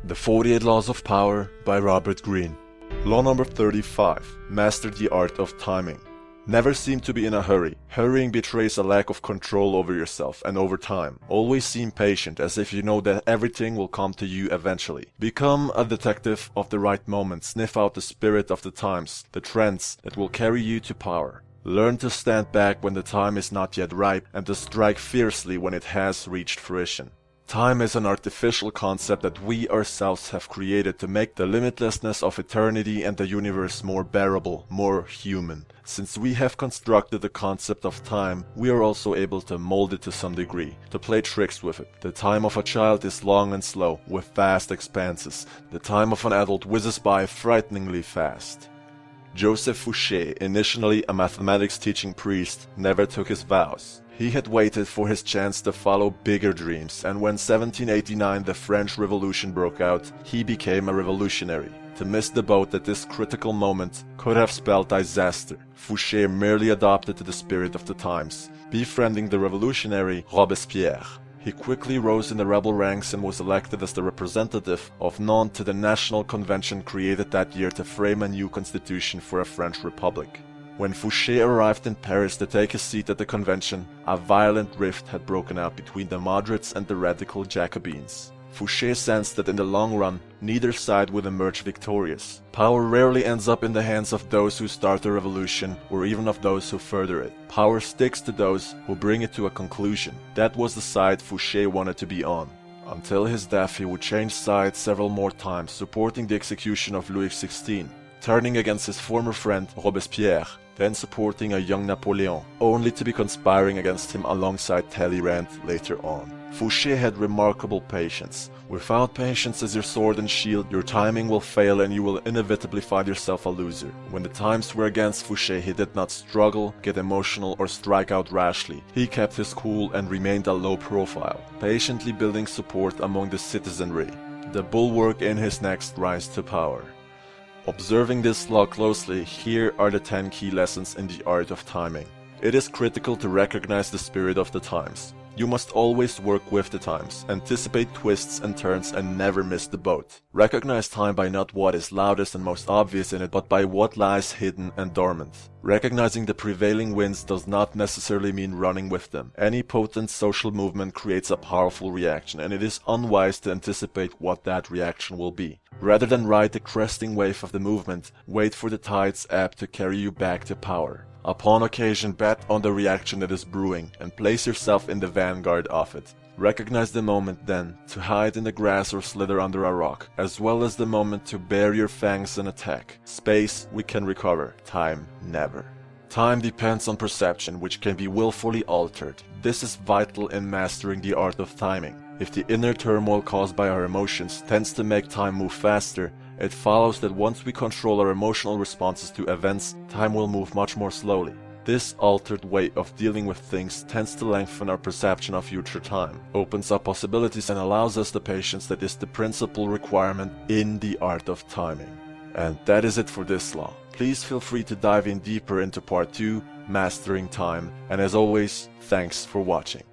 The 48 Laws of Power by Robert Greene. Law number 35. Master the art of timing. Never seem to be in a hurry. Hurrying betrays a lack of control over yourself and over time. Always seem patient, as if you know that everything will come to you eventually. Become a detective of the right moment. Sniff out the spirit of the times, the trends that will carry you to power. Learn to stand back when the time is not yet ripe and to strike fiercely when it has reached fruition. Time is an artificial concept that we ourselves have created to make the limitlessness of eternity and the universe more bearable, more human. Since we have constructed the concept of time, we are also able to mold it to some degree, to play tricks with it. The time of a child is long and slow, with vast expanses. The time of an adult whizzes by frighteningly fast. Joseph Fouché, initially a mathematics teaching priest, never took his vows. He had waited for his chance to follow bigger dreams, and when 1789 the French Revolution broke out, he became a revolutionary. To miss the boat at this critical moment could have spelled disaster. Fouché merely adopted to the spirit of the times, befriending the revolutionary Robespierre. He quickly rose in the rebel ranks and was elected as the representative of Nantes to the National Convention created that year to frame a new constitution for a French republic. When Fouché arrived in Paris to take his seat at the convention, a violent rift had broken out between the moderates and the radical Jacobins. Fouché sensed that in the long run, neither side would emerge victorious. Power rarely ends up in the hands of those who start a revolution, or even of those who further it. Power sticks to those who bring it to a conclusion. That was the side Fouché wanted to be on. Until his death, he would change sides several more times, supporting the execution of Louis XVI, turning against his former friend Robespierre, then supporting a young Napoleon, only to be conspiring against him alongside Talleyrand later on. Fouché had remarkable patience. Without patience as your sword and shield, your timing will fail and you will inevitably find yourself a loser. When the times were against Fouché, he did not struggle, get emotional, or strike out rashly. He kept his cool and remained a low profile, patiently building support among the citizenry, the bulwark in his next rise to power. Observing this law closely, here are the 10 key lessons in the art of timing. It is critical to recognize the spirit of the times. You must always work with the times, anticipate twists and turns, and never miss the boat. Recognize time by not what is loudest and most obvious in it, but by what lies hidden and dormant. Recognizing the prevailing winds does not necessarily mean running with them. Any potent social movement creates a powerful reaction, and it is unwise to anticipate what that reaction will be. Rather than ride the cresting wave of the movement, wait for the tide's ebb to carry you back to power. Upon occasion, bet on the reaction that is brewing and place yourself in the vanguard of it. Recognize the moment then to hide in the grass or slither under a rock, as well as the moment to bare your fangs and attack. Space we can recover, time never. Time depends on perception, which can be willfully altered. This is vital in mastering the art of timing. If the inner turmoil caused by our emotions tends to make time move faster, it follows that once we control our emotional responses to events, time will move much more slowly. This altered way of dealing with things tends to lengthen our perception of future time, opens up possibilities, and allows us the patience that is the principal requirement in the art of timing. And that is it for this law. Please feel free to dive in deeper into part 2, Mastering Time, and as always, thanks for watching.